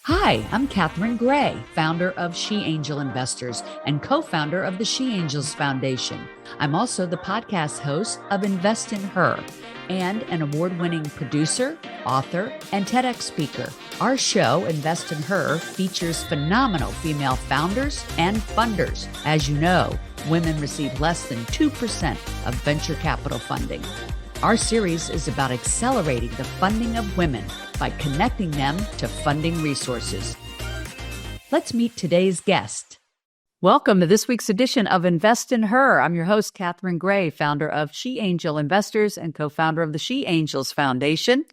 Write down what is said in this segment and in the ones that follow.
Hi, I'm Catherine Gray, founder of She Angel Investors and co-founder of the She Angels Foundation. I'm also the podcast host of Invest in Her and an award-winning producer, author, and TEDx speaker. Our show, Invest in Her, features phenomenal female founders and funders. As you know, women receive less than 2% of venture capital funding. Our series is about accelerating the funding of women by connecting them to funding resources. Let's meet today's guest. Welcome to this week's edition of Invest in Her. I'm your host, Catherine Gray, founder of She Angel Investors and co-founder of the She Angels Foundation.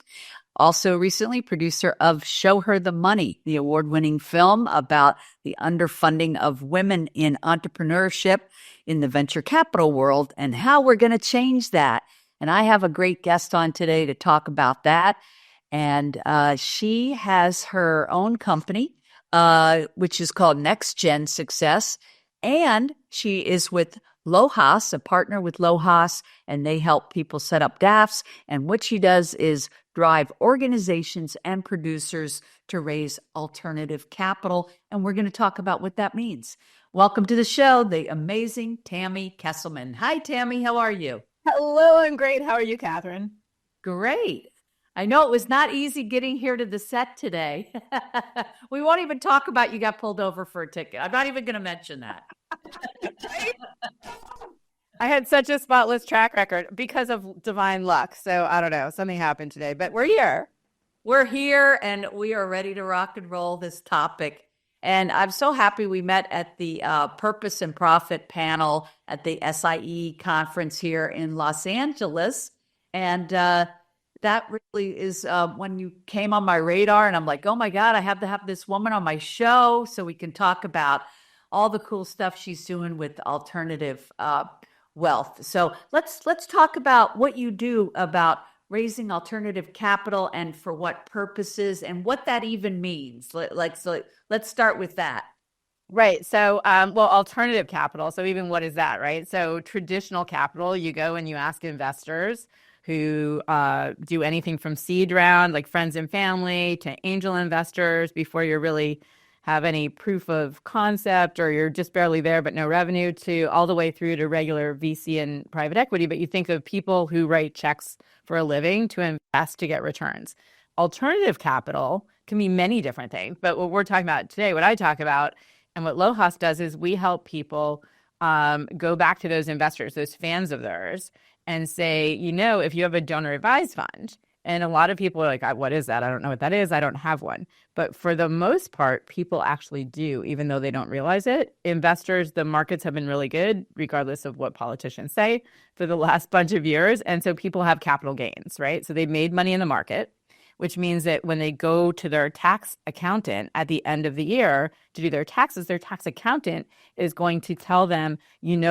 Also recently producer of Show Her the Money, the award-winning film about the underfunding of women in entrepreneurship in the venture capital world and how we're going to change that. And I have a great guest on today to talk about that. And she has her own company, which is called NextGen Success. And she is with LOHAS, a partner with LOHAS, and they help people set up DAFs. And what she does is drive organizations and producers to raise alternative capital. And we're going to talk about what that means. Welcome to the show, the amazing Tami Kesselman. Hi, Tami. How are you? Hello, I'm great. How are you, Catherine? Great. I know it was not easy getting here to the set today. We won't even talk about you got pulled over for a ticket. I'm not even going to mention that. I had such a spotless track record because of divine luck. So I don't know, something happened today, but we're here. We're here and we are ready to rock and roll this topic. And I'm so happy we met at the Purpose and Profit panel at the SIE conference here in Los Angeles. And that really is when you came on my radar and I'm like, oh my God, I have to have this woman on my show so we can talk about all the cool stuff she's doing with alternative wealth. So let's talk about what you do about raising alternative capital and for what purposes and what that even means. Let's start with that. Right. So, alternative capital. So even what is that, right? So traditional capital, you go and you ask investors who do anything from seed round, like friends and family, to angel investors before you really have any proof of concept or you're just barely there but no revenue, to all the way through to regular VC and private equity. But you think of people who write checks for a living to invest to get returns. Alternative capital can be many different things. But what we're talking about today, what I talk about and what LOHAS does is we help people go back to those investors, those fans of theirs, and say, if you have a donor advised fund, and a lot of people are like, what is that? I don't know what that is. I don't have one. But for the most part, people actually do, even though they don't realize it. Investors, the markets have been really good, regardless of what politicians say, for the last bunch of years. And so people have capital gains, right? So they've made money in the market, which means that when they go to their tax accountant at the end of the year to do their taxes, their tax accountant is going to tell them,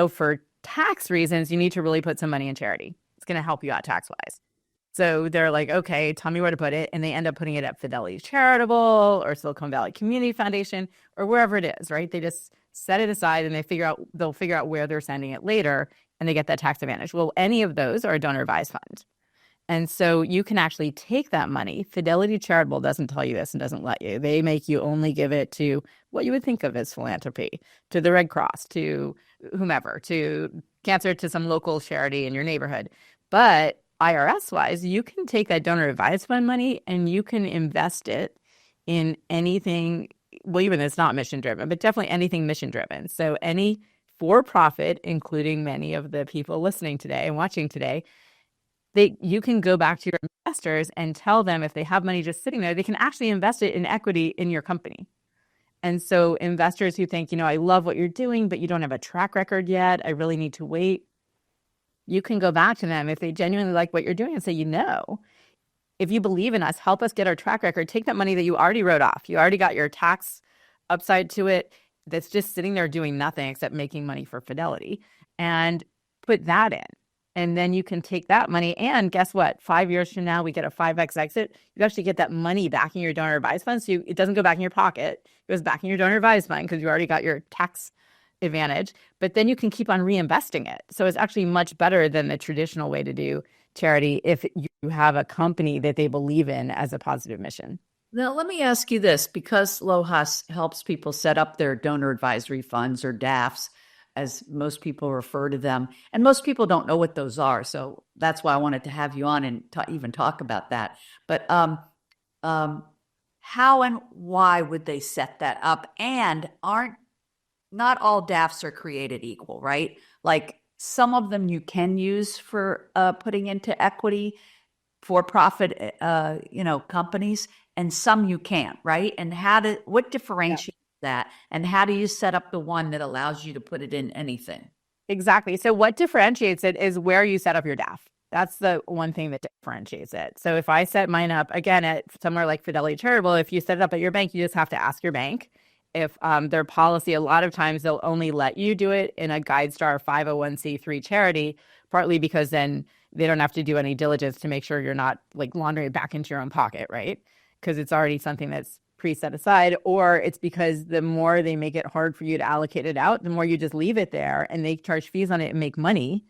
for tax reasons, you need to really put some money in charity. It's going to help you out tax-wise. So they're like, okay, tell me where to put it. And they end up putting it at Fidelity Charitable or Silicon Valley Community Foundation or wherever it is, right? They just set it aside and they'll figure out where they're sending it later and they get that tax advantage. Well, any of those are a donor advised fund. And so you can actually take that money. Fidelity Charitable doesn't tell you this and doesn't let you. They make you only give it to what you would think of as philanthropy, to the Red Cross, to whomever, to cancer, to some local charity in your neighborhood. But IRS-wise, you can take that donor advised fund money and you can invest it in anything, well, even if it's not mission-driven, but definitely anything mission-driven. So any for-profit, including many of the people listening today and watching today, you can go back to your investors and tell them if they have money just sitting there, they can actually invest it in equity in your company. And so investors who think, I love what you're doing, but you don't have a track record yet, I really need to wait. You can go back to them if they genuinely like what you're doing and say, if you believe in us, help us get our track record, take that money that you already wrote off. You already got your tax upside to it that's just sitting there doing nothing except making money for Fidelity, and put that in. And then you can take that money and guess what? 5 years from now, we get a 5X exit. You actually get that money back in your donor advised fund. So it doesn't go back in your pocket. It goes back in your donor advised fund because you already got your tax advantage, but then you can keep on reinvesting it. So it's actually much better than the traditional way to do charity if you have a company that they believe in as a positive mission. Now, let me ask you this, because LOHAS helps people set up their donor advisory funds, or DAFs, as most people refer to them. And most people don't know what those are. So that's why I wanted to have you on and even talk about that. But um, how and why would they set that up? And not all DAFs are created equal, right? Like some of them you can use for putting into equity for profit, companies, and some you can't, right? And what differentiates that? And how do you set up the one that allows you to put it in anything? Exactly. So what differentiates it is where you set up your DAF. That's the one thing that differentiates it. So if I set mine up, again, at somewhere like Fidelity Charitable, if you set it up at your bank, you just have to ask your bank. If their policy, a lot of times they'll only let you do it in a GuideStar 501c3 charity, partly because then they don't have to do any diligence to make sure you're not like laundering it back into your own pocket, right? Because it's already something that's pre-set aside, or it's because the more they make it hard for you to allocate it out, the more you just leave it there and they charge fees on it and make money,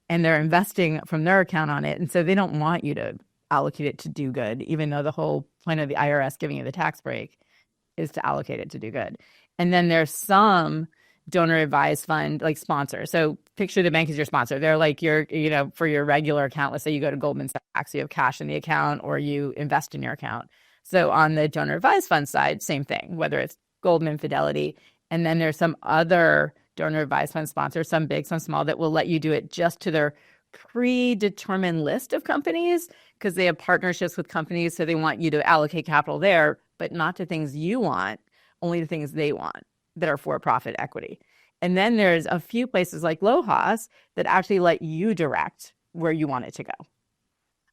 and they're investing from their account on it. And so they don't want you to allocate it to do good, even though the whole point of the IRS giving you the tax break is to allocate it to do good. And then there's some donor advised fund like sponsor. So picture the bank as your sponsor. They're like for your regular account, let's say you go to Goldman Sachs, you have cash in the account or you invest in your account. So on the donor advised fund side, same thing, whether it's Goldman, Fidelity, and then there's some other donor advised fund sponsors, some big, some small, that will let you do it just to their predetermined list of companies because they have partnerships with companies. So they want you to allocate capital there, but not to things you want, only to things they want that are for-profit equity. And then there's a few places like LOHAS that actually let you direct where you want it to go.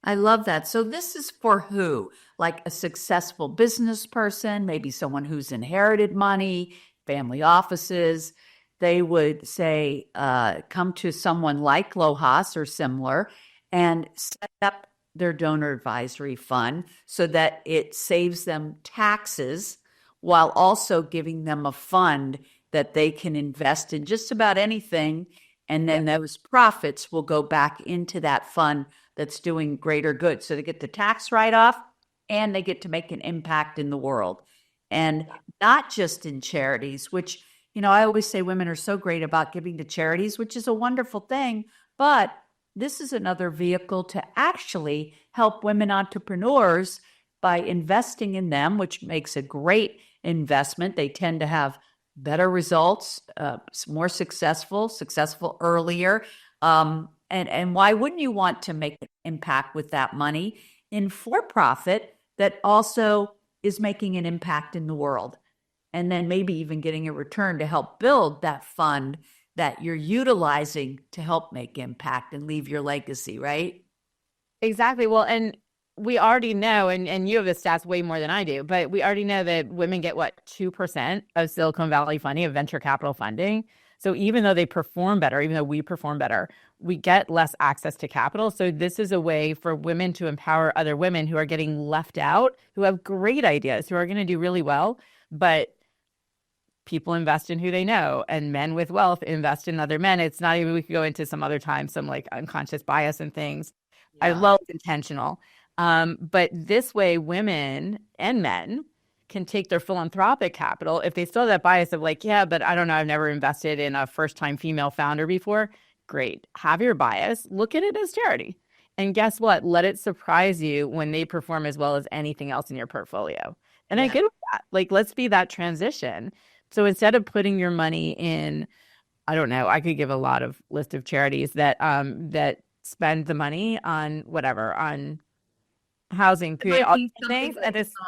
I love that. So this is for who? Like a successful business person, maybe someone who's inherited money, family offices. They would say, come to someone like LOHAS or similar and set up their donor advisory fund so that it saves them taxes while also giving them a fund that they can invest in just about anything. And then those profits will go back into that fund that's doing greater good. So they get the tax write-off and they get to make an impact in the world. And not just in charities, which, I always say women are so great about giving to charities, which is a wonderful thing. But this is another vehicle to actually help women entrepreneurs by investing in them, which makes a great investment. They tend to have better results, more successful earlier. And why wouldn't you want to make an impact with that money in for-profit that also is making an impact in the world? And then maybe even getting a return to help build that fund that you're utilizing to help make impact and leave your legacy, right? Exactly. Well, and we already know, and you have the stats way more than I do, but we already know that women get 2% of Silicon Valley funding, of venture capital funding. So even though they perform better, even though we perform better, we get less access to capital. So this is a way for women to empower other women who are getting left out, who have great ideas, who are going to do really well, but people invest in who they know, and men with wealth invest in other men. It's not even, we could go into some other time, some like unconscious bias and things. Yeah. I love intentional. But this way, women and men can take their philanthropic capital if they still have that bias of like, yeah, but I don't know, I've never invested in a first-time female founder before. Great. Have your bias. Look at it as charity. And guess what? Let it surprise you when they perform as well as anything else in your portfolio. And I get that. Like, let's be that transition. So instead of putting your money in, I don't know, I could give a lot of list of charities that that spend the money on whatever, on housing, all things,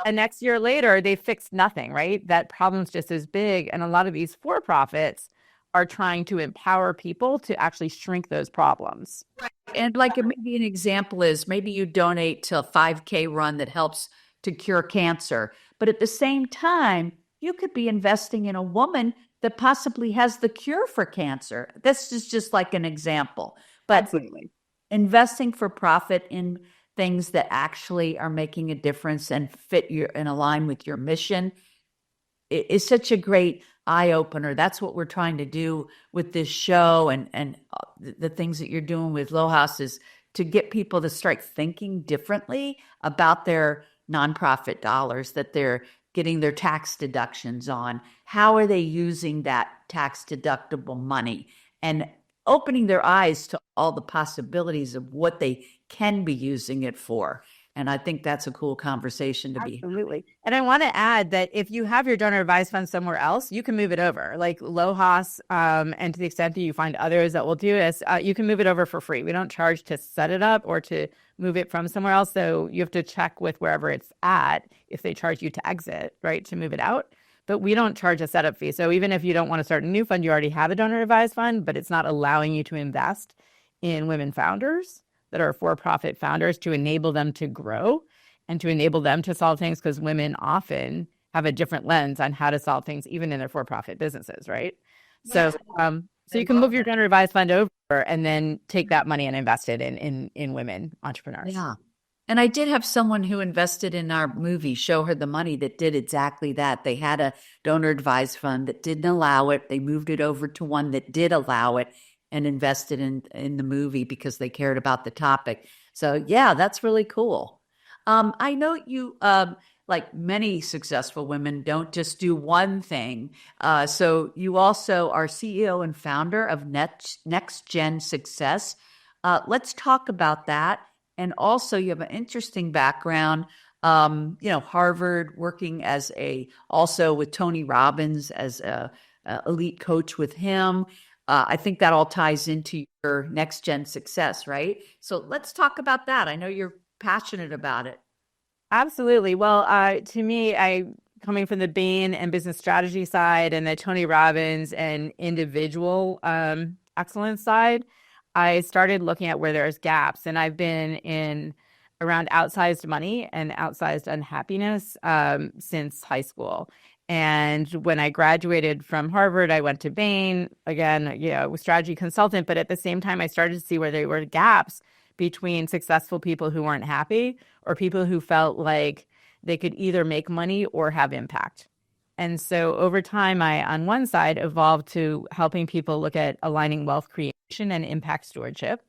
and next year later they fixed nothing, right? That problem's just as big. And a lot of these for-profits are trying to empower people to actually shrink those problems. Right. And like maybe an example is maybe you donate to a 5K run that helps to cure cancer, but at the same time, you could be investing in a woman that possibly has the cure for cancer. This is just like an example. But absolutely, investing for profit in things that actually are making a difference and fit your and align with your mission is such a great eye opener. That's what we're trying to do with this show, and the things that you're doing with LOHAS is to get people to start thinking differently about their nonprofit dollars that they're getting their tax deductions on. How are they using that tax deductible money? And opening their eyes to all the possibilities of what they can be using it for. And I think that's a cool conversation to be. Absolutely. And I want to add that if you have your donor advised fund somewhere else, you can move it over, like LOHAS, and to the extent that you find others that will do this, you can move it over for free. We don't charge to set it up or to move it from somewhere else. So you have to check with wherever it's at if they charge you to exit, right, to move it out. But we don't charge a setup fee. So even if you don't want to start a new fund, you already have a donor advised fund, but it's not allowing you to invest in women founders that are for-profit founders to enable them to grow and to enable them to solve things, because women often have a different lens on how to solve things, even in their for-profit businesses, right? So, so you can move your donor advised fund over and then take that money and invest it in women entrepreneurs. Yeah. And I did have someone who invested in our movie show her the money that did exactly that. They had a donor advised fund that didn't allow it. They moved it over to one that did allow it and invested in the movie because they cared about the topic. So yeah, that's really cool. I know you, like many successful women, don't just do one thing. So you also are CEO and founder of NextGen Success. Let's talk about that. And also you have an interesting background, Harvard, working also with Tony Robbins as a elite coach with him. I think that all ties into your NextGen Success, right? So let's talk about that. I know you're passionate about it. Absolutely. Well, to me, coming from the Bain and business strategy side and the Tony Robbins and individual excellence side, I started looking at where there's gaps. And I've been in around outsized money and outsized unhappiness since high school. And when I graduated from Harvard, I went to Bain, again, was strategy consultant. But at the same time, I started to see where there were gaps between successful people who weren't happy or people who felt like they could either make money or have impact. And so over time, I, on one side, evolved to helping people look at aligning wealth creation and impact stewardship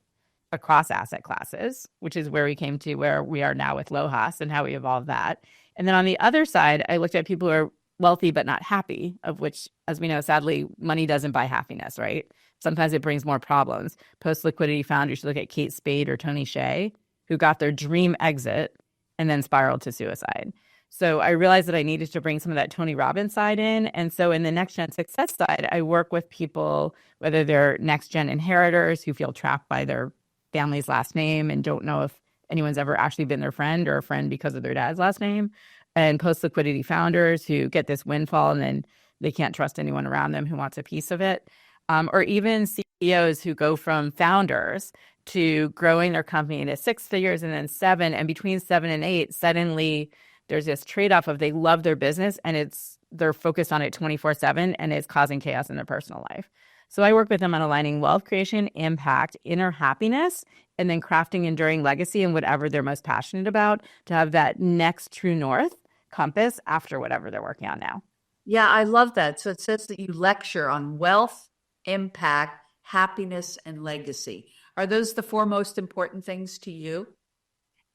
across asset classes, which is where we came to where we are now with LOHAS and how we evolved that. And then on the other side, I looked at people who are wealthy but not happy, of which, as we know, sadly, money doesn't buy happiness, right? Sometimes it brings more problems. Post-liquidity founders, you look at Kate Spade or Tony Hsieh, who got their dream exit and then spiraled to suicide. So I realized that I needed to bring some of that Tony Robbins side in. And so in the NextGen Success side, I work with people, whether they're NextGen inheritors who feel trapped by their family's last name and don't know if anyone's ever actually been their friend or a friend because of their dad's last name, and post-liquidity founders who get this windfall and then they can't trust anyone around them who wants a piece of it, or even CEOs who go from founders to growing their company into 6 figures and then 7, and between 7 and 8, suddenly there's this trade-off of they love their business and they're focused on it 24/7 and it's causing chaos in their personal life. So I work with them on aligning wealth creation, impact, inner happiness, and then crafting enduring legacy and whatever they're most passionate about to have that next true north compass after whatever they're working on now. Yeah, I love that. So it says that you lecture on wealth, impact, happiness, and legacy. Are those the 4 most important things to you?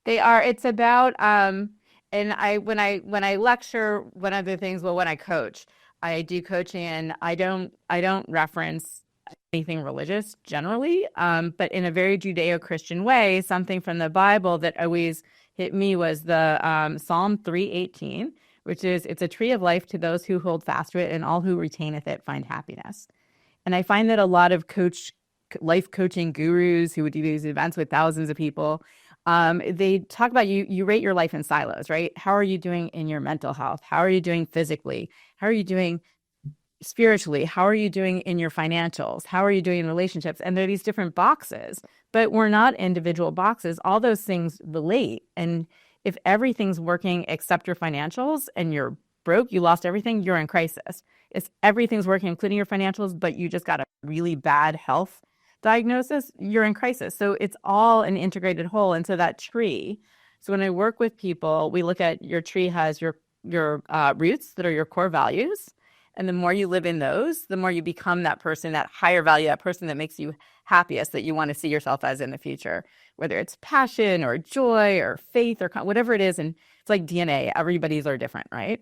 They are. It's about and when I lecture, one of the things, when I coach, I do coaching and I don't reference anything religious generally, but in a very Judeo-Christian way. Something from the Bible that always hit me was the Psalm 3:18, which is, "It's a tree of life to those who hold fast to it, and all who retaineth it find happiness." And I find that a lot of life coaching gurus who would do these events with thousands of people, they talk about you rate your life in silos, right? How are you doing in your mental health? How are you doing physically? How are you doing spiritually? How are you doing in your financials? How are you doing in relationships? And there are these different boxes, but we're not individual boxes. All those things relate. And if everything's working except your financials and you're broke, you lost everything, you're in crisis. If everything's working, including your financials, but you just got a really bad health diagnosis, you're in crisis. So it's all an integrated whole. And so that tree, so when I work with people, we look at your tree has your roots that are your core values. And the more you live in those, the more you become that person, that higher value, that person that makes you happiest, that you want to see yourself as in the future, whether it's passion or joy or faith or whatever it is. And It's like DNA. Everybody's are different, right?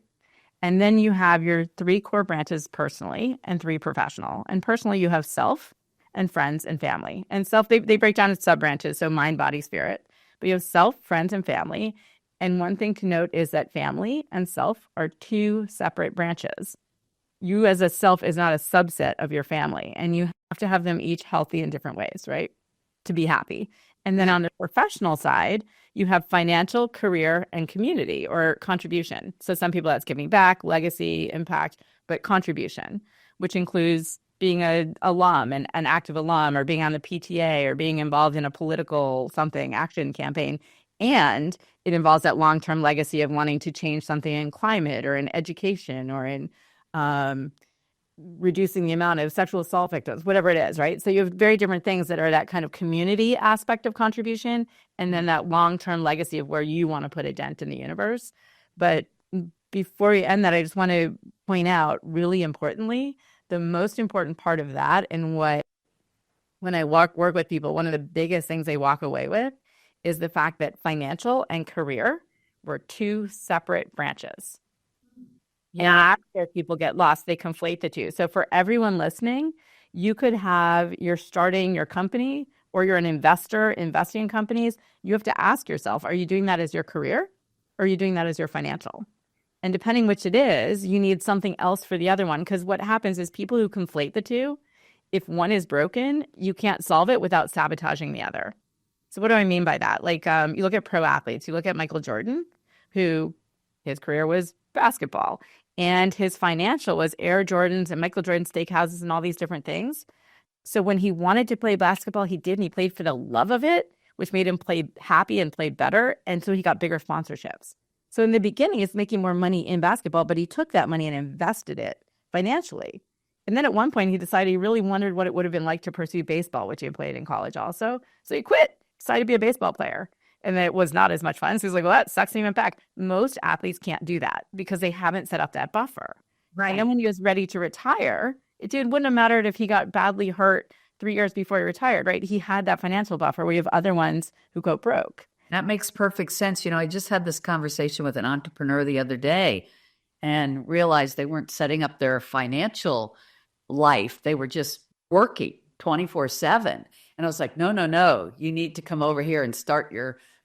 And then you have your 3 core branches personally and 3 professional. And personally, you have self and friends and family. And self, they break down into sub branches, so mind, body, spirit. But you have self, friends, and family. And one thing to note is that family and self are 2 separate branches. You as a self is not a subset of your family, and you have to have them each healthy in different ways, right? To be happy. And then on the professional side, you have financial, career, and community or contribution. So some people that's giving back, legacy, impact, but contribution, which includes being an alum, an active alum, or being on the PTA, or being involved in a political something action campaign. And it involves that long-term legacy of wanting to change something in climate or in education or in reducing the amount of sexual assault victims, whatever it is, right? So you have very different things that are that kind of community aspect of contribution, and then that long-term legacy of where you want to put a dent in the universe. But before we end that, I just want to point out, really importantly, the most important part of that, and what, when I work with people, one of the biggest things they walk away with is the fact that financial and career were 2 separate branches. Yeah. And that's where people get lost. They conflate the 2. So for everyone listening, you could have, you're starting your company or you're an investor investing in companies. You have to ask yourself, are you doing that as your career or are you doing that as your financial? And depending which it is, you need something else for the other one. Because what happens is people who conflate the 2, if one is broken, you can't solve it without sabotaging the other. So what do I mean by that? Like you look at pro athletes, you look at Michael Jordan, who his career was basketball. And his financial was Air Jordans and Michael Jordan steakhouses and all these different things. So when he wanted to play basketball, he did, and he played for the love of it, which made him play happy and play better. And so he got bigger sponsorships. So in the beginning, he's making more money in basketball, but he took that money and invested it financially. And then at one point, he decided he really wondered what it would have been like to pursue baseball, which he had played in college also. So he quit, decided to be a baseball player. And then it was not as much fun. So he's like, well, that sucks. And he went back. Most athletes can't do that because they haven't set up that buffer. Right. And then when he was ready to retire, wouldn't have mattered if he got badly hurt 3 years before he retired, right? He had that financial buffer where you have other ones who go broke. That makes perfect sense. I just had this conversation with an entrepreneur the other day and realized they weren't setting up their financial life. They were just working 24/7. And I was like, no, you need to come over here and start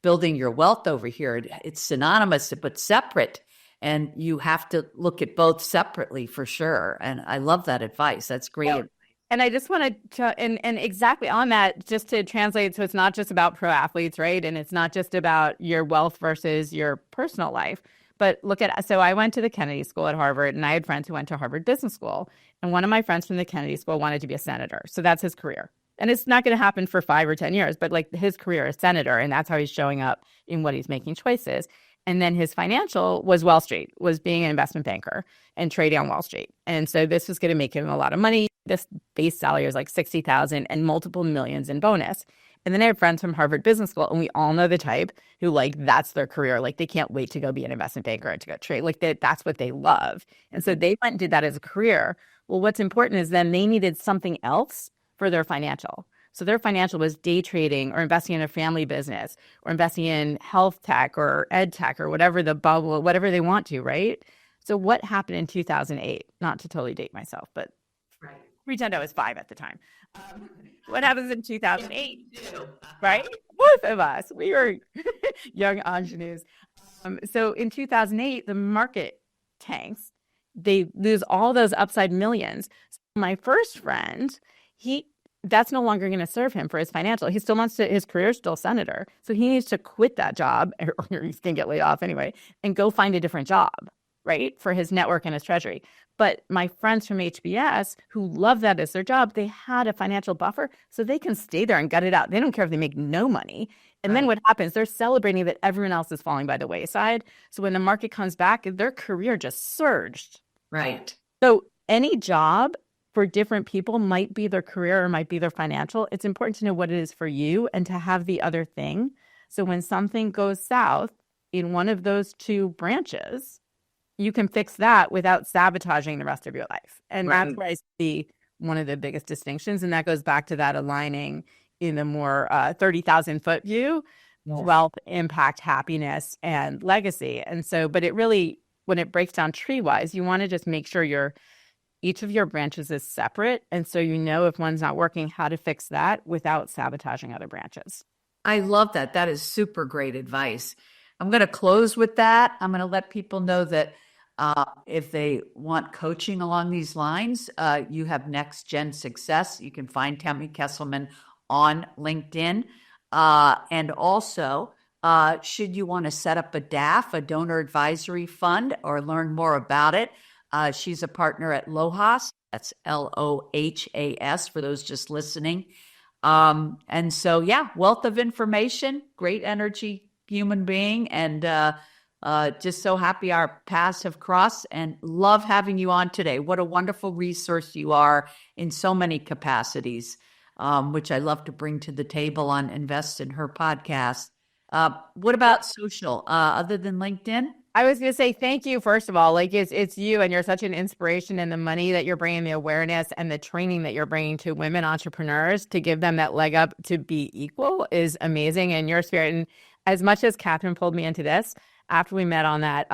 building your wealth over here. It's synonymous, but separate. And you have to look at both separately for sure. And I love that advice. That's great. Yeah. And I just wanted to, and exactly on that, just to translate, so it's not just about pro athletes, right? And it's not just about your wealth versus your personal life. But so I went to the Kennedy School at Harvard, and I had friends who went to Harvard Business School. And one of my friends from the Kennedy School wanted to be a senator. So that's his career. And it's not going to happen for 5 or 10 years, but like his career is senator, and that's how he's showing up in what he's making choices. And then his financial was Wall Street, was being an investment banker and trading on Wall Street. And so this was going to make him a lot of money. This base salary was like $60,000 and multiple millions in bonus. And then I have friends from Harvard Business School, and we all know the type who that's their career. Like they can't wait to go be an investment banker and to go trade. Like that's what they love. And so they went and did that as a career. Well, what's important is then they needed something else for their financial. So their financial was day trading or investing in a family business or investing in health tech or ed tech or whatever the bubble, whatever they want to, right? So what happened in 2008? Not to totally date myself, but pretend I was 5 at the time. What happens in 2008? Right? Both of us. We were young ingenues. So in 2008, the market tanks. They lose all those upside millions. So my first friend, that's no longer going to serve him for his financial. He still wants to, his career is still senator. So he needs to quit that job, or he's going to get laid off anyway, and go find a different job, right? For his network and his treasury. But my friends from HBS who love that as their job, they had a financial buffer so they can stay there and gut it out. They don't care if they make no money. And then what happens? They're celebrating that everyone else is falling by the wayside. So when the market comes back, their career just surged. Right. So any job for different people might be their career or might be their financial. It's important to know what it is for you and to have the other thing. So when something goes south in one of those 2 branches, you can fix that without sabotaging the rest of your life. And that's where I see one of the biggest distinctions. And that goes back to that aligning in the more 30,000 foot view. wealth, impact, happiness, and legacy. And so, but it really, when it breaks down tree-wise, you want to just make sure each of your branches is separate. And so you know if one's not working, how to fix that without sabotaging other branches. I love that. That is super great advice. I'm going to close with that. I'm going to let people know that if they want coaching along these lines, you have NextGen Success. You can find Tami Kesselman on LinkedIn. And also, should you want to set up a DAF, a donor advisory fund, or learn more about it, she's a partner at LOHAS. That's LOHAS for those just listening. And so, yeah, wealth of information, great energy human being, and just so happy our paths have crossed, and love having you on today. What a wonderful resource you are in so many capacities, which I love to bring to the table on Invest in Her podcast. What about social, other than LinkedIn? I was going to say thank you, first of all. Like it's you, and you're such an inspiration, and the money that you're bringing, the awareness and the training that you're bringing to women entrepreneurs to give them that leg up to be equal is amazing. And your spirit, and as much as Catherine pulled me into this, after we met on that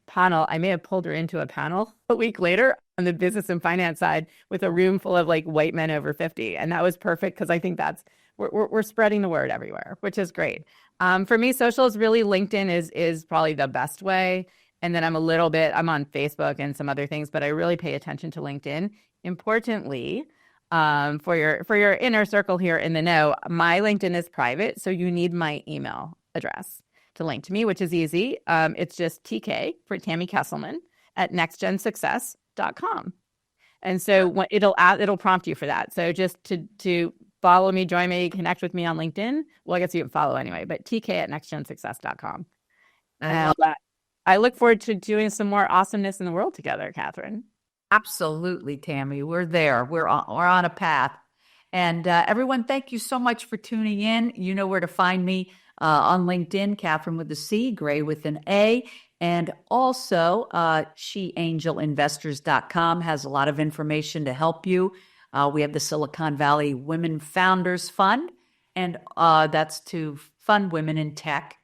panel, I may have pulled her into a panel a week later on the business and finance side with a room full of like white men over 50. And that was perfect, because I think we're spreading the word everywhere, which is great. For me, social is really LinkedIn is probably the best way. And then I'm on Facebook and some other things, but I really pay attention to LinkedIn. Importantly, for your inner circle here in the know, my LinkedIn is private. So you need my email address to link to me, which is easy. It's just TK for Tami Kesselman at nextgensuccess.com. And so it'll prompt you for that. So just to follow me, join me, connect with me on LinkedIn. Well, I guess you can follow anyway, but TK at nextgensuccess.com. I look forward to doing some more awesomeness in the world together, Catherine. Absolutely, Tami. We're there. We're on a path. And everyone, thank you so much for tuning in. You know where to find me on LinkedIn, Catherine with a C, Gray with an A. And also, sheangelinvestors.com has a lot of information to help you. We have the Silicon Valley Women Founders Fund, and that's to fund women in tech.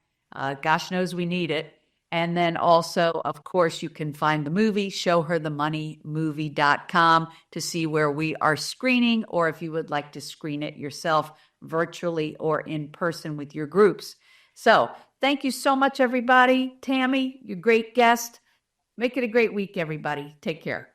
Gosh knows we need it. And then also, of course, you can find the movie, showherthemoneymovie.com, to see where we are screening, or if you would like to screen it yourself virtually or in person with your groups. So thank you so much, everybody. Tami, you're a great guest. Make it a great week, everybody. Take care.